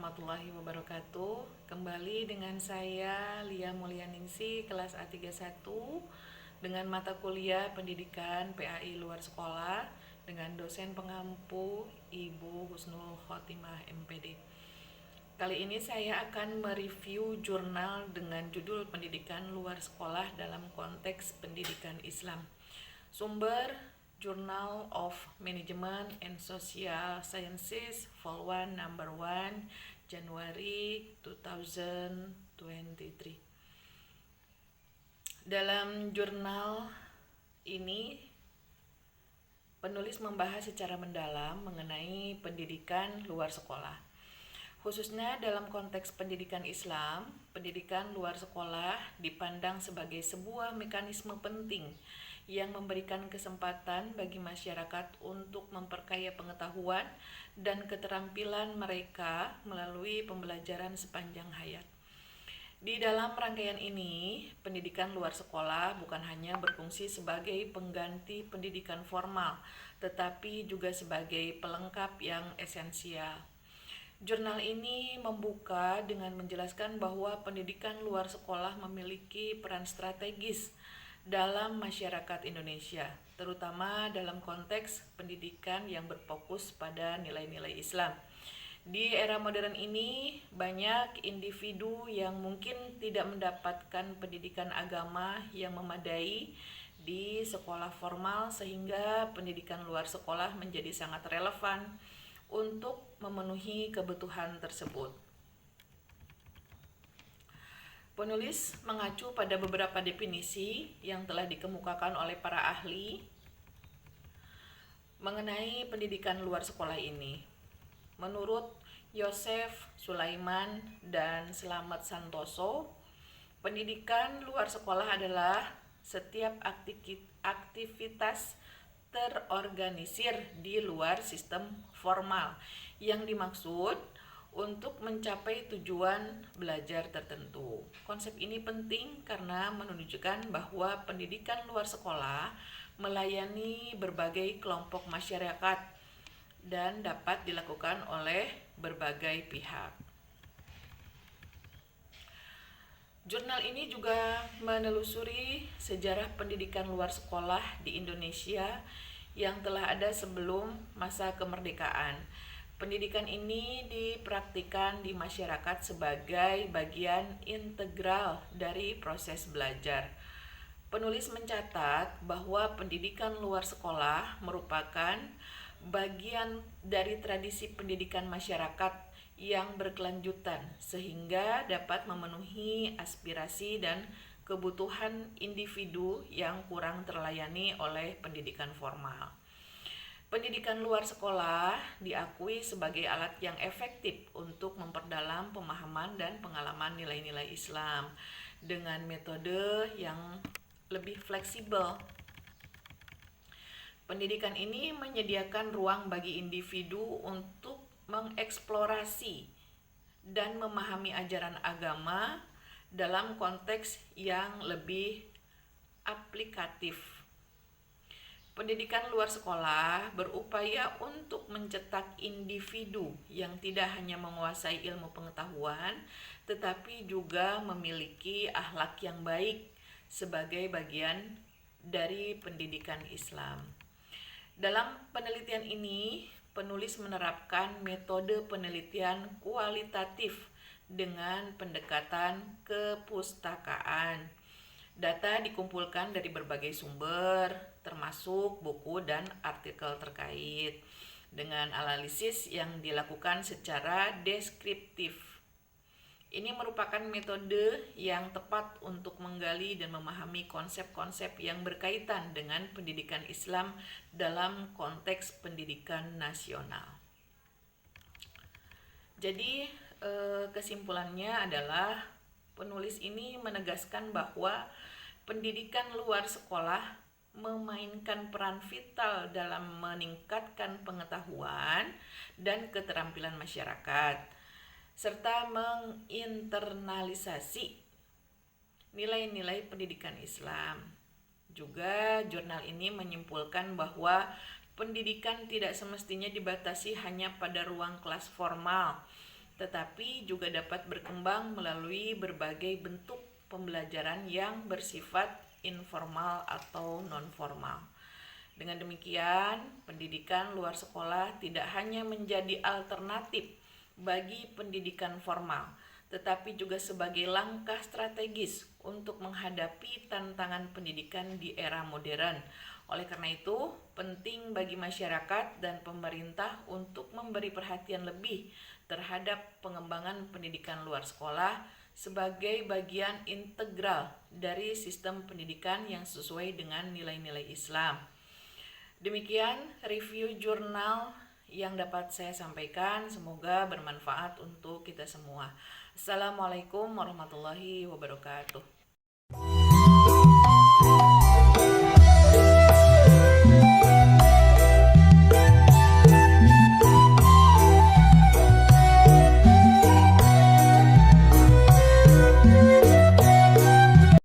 warahmatullahi wabarakatuh. Kembali dengan saya Lia Mulyaningsih, kelas A31 dengan mata kuliah Pendidikan PAI Luar Sekolah dengan dosen pengampu Ibu Husnul Khotimah MPD. Kali ini saya akan mereview jurnal dengan judul Pendidikan Luar Sekolah dalam konteks pendidikan Islam. Sumber Journal of Management and Social Sciences, Vol 1, Number 1, Januari 2023. Dalam jurnal ini, penulis membahas secara mendalam mengenai pendidikan luar sekolah. Khususnya dalam konteks pendidikan Islam, pendidikan luar sekolah dipandang sebagai sebuah mekanisme penting yang memberikan kesempatan bagi masyarakat untuk memperkaya pengetahuan dan keterampilan mereka melalui pembelajaran sepanjang hayat. Di dalam rangkaian ini, pendidikan luar sekolah bukan hanya berfungsi sebagai pengganti pendidikan formal, tetapi juga sebagai pelengkap yang esensial. Jurnal ini membuka dengan menjelaskan bahwa pendidikan luar sekolah memiliki peran strategis dalam masyarakat Indonesia, terutama dalam konteks pendidikan yang berfokus pada nilai-nilai Islam. Di era modern ini, banyak individu yang mungkin tidak mendapatkan pendidikan agama yang memadai di sekolah formal, sehingga pendidikan luar sekolah menjadi sangat relevan untuk memenuhi kebutuhan tersebut. Penulis mengacu pada beberapa definisi yang telah dikemukakan oleh para ahli mengenai pendidikan luar sekolah ini. Menurut Yosef Sulaiman dan Slamet Santoso, pendidikan luar sekolah adalah setiap aktivitas terorganisir di luar sistem formal yang dimaksud untuk mencapai tujuan belajar tertentu. Konsep ini penting karena menunjukkan bahwa pendidikan luar sekolah melayani berbagai kelompok masyarakat dan dapat dilakukan oleh berbagai pihak. Jurnal ini juga menelusuri sejarah pendidikan luar sekolah di Indonesia yang telah ada sebelum masa kemerdekaan. Pendidikan ini dipraktikkan di masyarakat sebagai bagian integral dari proses belajar. Penulis mencatat bahwa pendidikan luar sekolah merupakan bagian dari tradisi pendidikan masyarakat yang berkelanjutan sehingga dapat memenuhi aspirasi dan kebutuhan individu yang kurang terlayani oleh pendidikan formal. Pendidikan luar sekolah diakui sebagai alat yang efektif untuk memperdalam pemahaman dan pengalaman nilai-nilai Islam dengan metode yang lebih fleksibel. Pendidikan ini menyediakan ruang bagi individu untuk mengeksplorasi dan memahami ajaran agama dalam konteks yang lebih aplikatif. Pendidikan luar sekolah berupaya untuk mencetak individu yang tidak hanya menguasai ilmu pengetahuan, tetapi juga memiliki akhlak yang baik sebagai bagian dari pendidikan Islam. Dalam penelitian ini, penulis menerapkan metode penelitian kualitatif dengan pendekatan kepustakaan. Data dikumpulkan dari berbagai sumber, termasuk buku dan artikel terkait, dengan analisis yang dilakukan secara deskriptif. Ini merupakan metode yang tepat untuk menggali dan memahami konsep-konsep yang berkaitan dengan pendidikan Islam dalam konteks pendidikan nasional. Jadi, kesimpulannya adalah penulis ini menegaskan bahwa pendidikan luar sekolah memainkan peran vital dalam meningkatkan pengetahuan dan keterampilan masyarakat, serta menginternalisasi nilai-nilai pendidikan Islam. Juga jurnal ini menyimpulkan bahwa pendidikan tidak semestinya dibatasi hanya pada ruang kelas formal, tetapi juga dapat berkembang melalui berbagai bentuk pembelajaran yang bersifat informal atau non-formal. Dengan demikian, pendidikan luar sekolah tidak hanya menjadi alternatif bagi pendidikan formal, tetapi juga sebagai langkah strategis untuk menghadapi tantangan pendidikan di era modern. Oleh karena itu, penting bagi masyarakat dan pemerintah untuk memberi perhatian lebih terhadap pengembangan pendidikan luar sekolah sebagai bagian integral dari sistem pendidikan yang sesuai dengan nilai-nilai Islam. Demikian review jurnal yang dapat saya sampaikan, semoga bermanfaat untuk kita semua. Assalamualaikum warahmatullahi wabarakatuh.